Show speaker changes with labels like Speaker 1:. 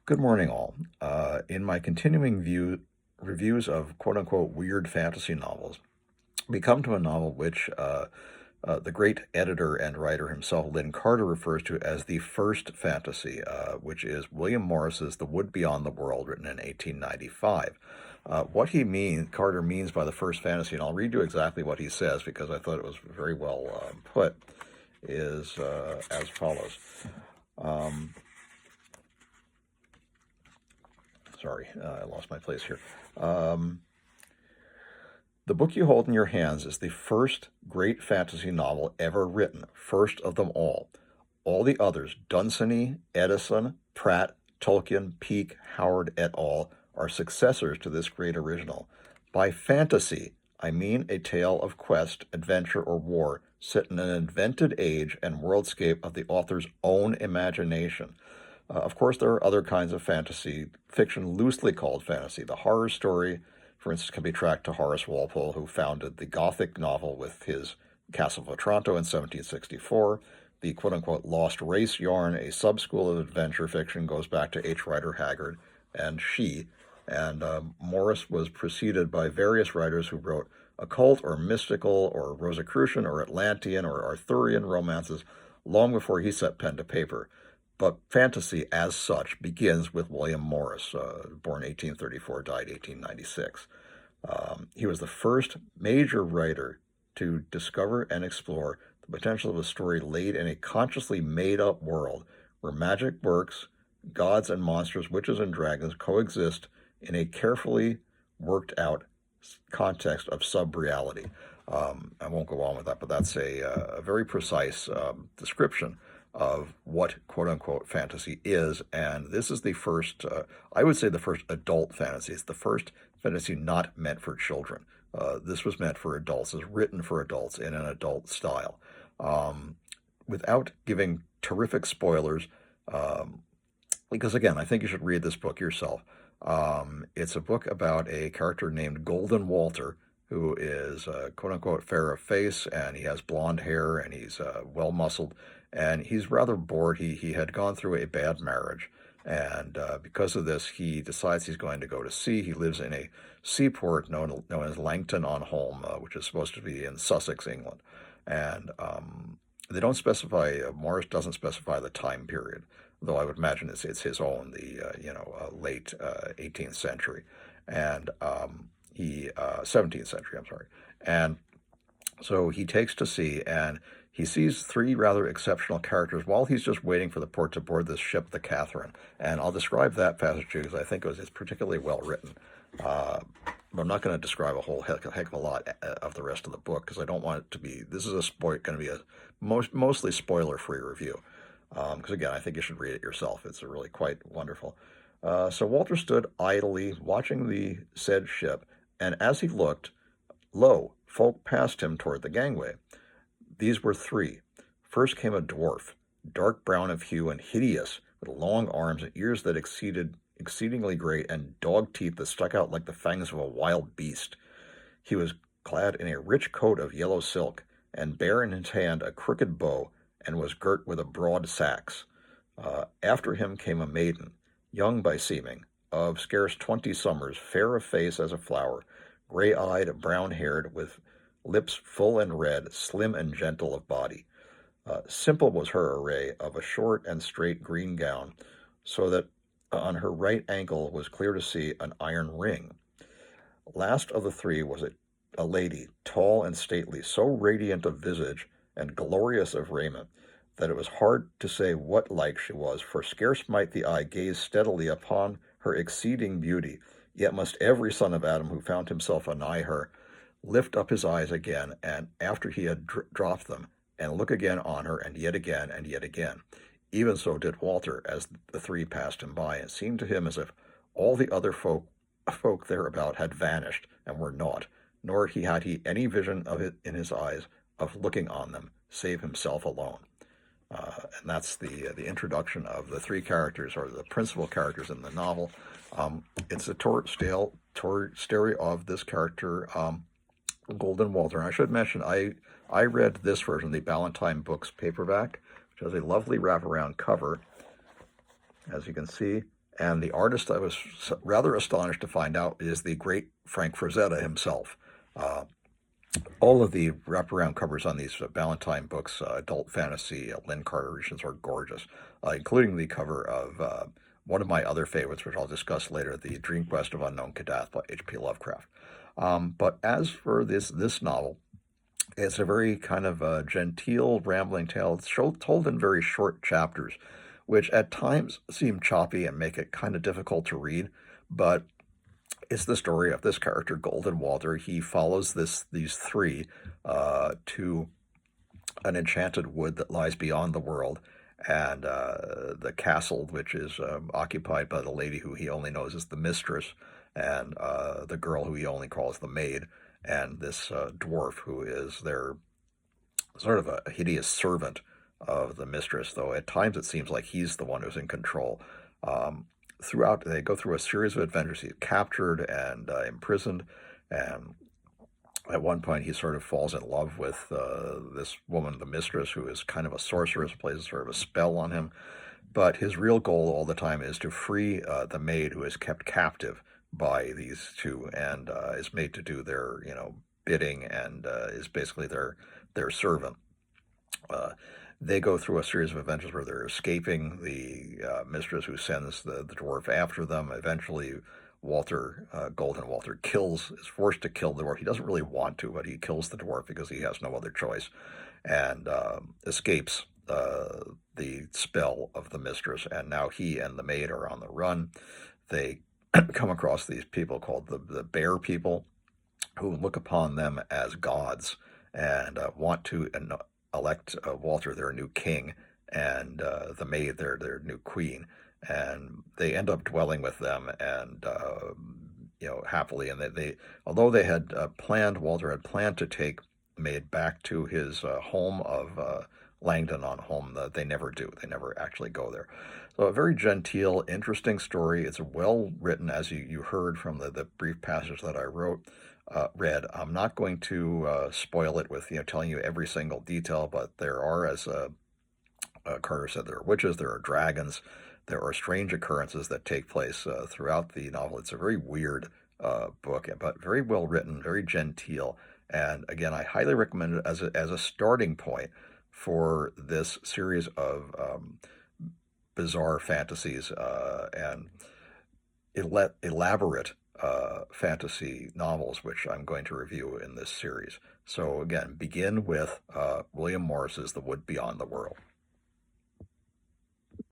Speaker 1: Good morning, all. In my continuing reviews of quote-unquote weird fantasy novels, we come to a novel which the great editor and writer himself, Lin Carter, refers to as the first fantasy, which is William Morris's The Wood Beyond the World, written in 1895. What Carter means by the first fantasy, and I'll read you exactly what he says because I thought it was very well put, is as follows. Sorry, I lost my place here. The book you hold in your hands is the first great fantasy novel ever written, first of them all. All the others, Dunsany, Edison, Pratt, Tolkien, Peake, Howard et al., are successors to this great original. By fantasy, I mean a tale of quest, adventure, or war set in an invented age and worldscape of the author's own imagination. Of course, there are other kinds of fantasy fiction loosely called fantasy. The horror story, for instance, can be tracked to Horace Walpole, who founded the Gothic novel with his Castle of Otranto in 1764. The quote-unquote lost race yarn, a sub-school of adventure fiction, goes back to H. Rider Haggard and She. And Morris was preceded by various writers who wrote occult or mystical or Rosicrucian or Atlantean or Arthurian romances long before he set pen to paper. But fantasy, as such, begins with William Morris, born 1834, died 1896. He was the first major writer to discover and explore the potential of a story laid in a consciously made-up world where magic works, gods and monsters, witches and dragons coexist in a carefully worked-out context of sub-reality. I won't go on with that, but that's a very precise description of what quote-unquote fantasy is, and this is the first, I would say the first adult fantasy. It's the first fantasy not meant for children. This was meant for adults, is written for adults in an adult style. Without giving terrific spoilers, because again, I think you should read this book yourself. It's a book about a character named Golden Walter, who is quote-unquote fair of face, and he has blonde hair, and he's well-muscled, and he's rather bored. He had gone through a bad marriage, and because of this, he decides he's going to go to sea. He lives in a seaport known as Langton-on-Holme, which is supposed to be in Sussex, England. And they don't specify, Morris doesn't specify the time period, though I would imagine it's his own, the late 18th century. And 17th century, I'm sorry. And so he takes to sea, and he sees three rather exceptional characters while he's just waiting for the port to board this ship, the Catherine. And I'll describe that passage to you because I think it's particularly well written. But I'm not going to describe a whole heck of a lot of the rest of the book because I don't want it to be. This is going to be a mostly spoiler-free review. Because again, I think you should read it yourself. It's really quite wonderful. So Walter stood idly watching the said ship, and as he looked, lo, folk passed him toward the gangway. These were three. First came a dwarf, dark brown of hue and hideous, with long arms and ears that exceedingly great, and dog teeth that stuck out like the fangs of a wild beast. He was clad in a rich coat of yellow silk, and bare in his hand a crooked bow, and was girt with a broad sax. After him came a maiden, young by seeming, of scarce 20 summers, fair of face as a flower, gray-eyed, brown-haired, with lips full and red, slim and gentle of body. Simple was her array, of a short and straight green gown, so that on her right ankle was clear to see an iron ring. Last of the three was a lady, tall and stately, so radiant of visage and glorious of raiment, that it was hard to say what like she was, for scarce might the eye gaze steadily upon her exceeding beauty, yet must every son of Adam who found himself anigh her lift up his eyes again, and after he had dropped them, and look again on her, and yet again, and yet again. Even so did Walter, as the three passed him by. It seemed to him as if all the other folk thereabout had vanished and were naught, nor had he any vision of it in his eyes of looking on them, save himself alone. And that's the introduction of the three characters, or the principal characters in the novel. It's a story of this character, Golden Walter. And I should mention, I read this version, the Ballantine Books paperback, which has a lovely wraparound cover, as you can see, And the artist I was rather astonished to find out is the great Frank Frazetta himself. Uh, all of the wraparound covers on these Valentine books, adult fantasy, Lin Carter editions, are gorgeous, including the cover of one of my other favorites, which I'll discuss later, The Dream Quest of Unknown Kadath by H.P. Lovecraft. But as for this novel, it's a very kind of genteel, rambling tale. It's told in very short chapters, which at times seem choppy and make it kind of difficult to read. But it's the story of this character, Golden Walter. He follows these three to an enchanted wood that lies beyond the world, and the castle, which is occupied by the lady who he only knows as the mistress, and the girl who he only calls the maid, and this dwarf who is their sort of a hideous servant of the mistress, though at times it seems like he's the one who's in control. Throughout, they go through a series of adventures. He's captured and imprisoned, and at one point he sort of falls in love with this woman, the mistress, who is kind of a sorceress, plays sort of a spell on him. But his real goal all the time is to free the maid who is kept captive by these two, and is made to do their bidding, and is basically their servant. They go through a series of adventures where they're escaping the mistress, who sends the dwarf after them. Eventually, Golden Walter is forced to kill the dwarf. He doesn't really want to, but he kills the dwarf because he has no other choice, and escapes the spell of the mistress. And now he and the maid are on the run. They come across these people called the Bear People, who look upon them as gods and want to elect Walter their new king, and the maid their new queen. And they end up dwelling with them, and happily. And they although they had Walter had planned to take the maid back to his home of Langdon on Holm, they never do. They never actually go there. So a very genteel, interesting story. It's well written, as you heard from the brief passage that I read. I'm not going to spoil it with telling you every single detail, but there are, as Carter said, there are witches, there are dragons, there are strange occurrences that take place throughout the novel. It's a very weird book, but very well written, very genteel, and again, I highly recommend it as a starting point for this series of bizarre fantasies and elaborate fantasy novels, which I'm going to review in this series. So again, begin with William Morris's The Wood Beyond the World.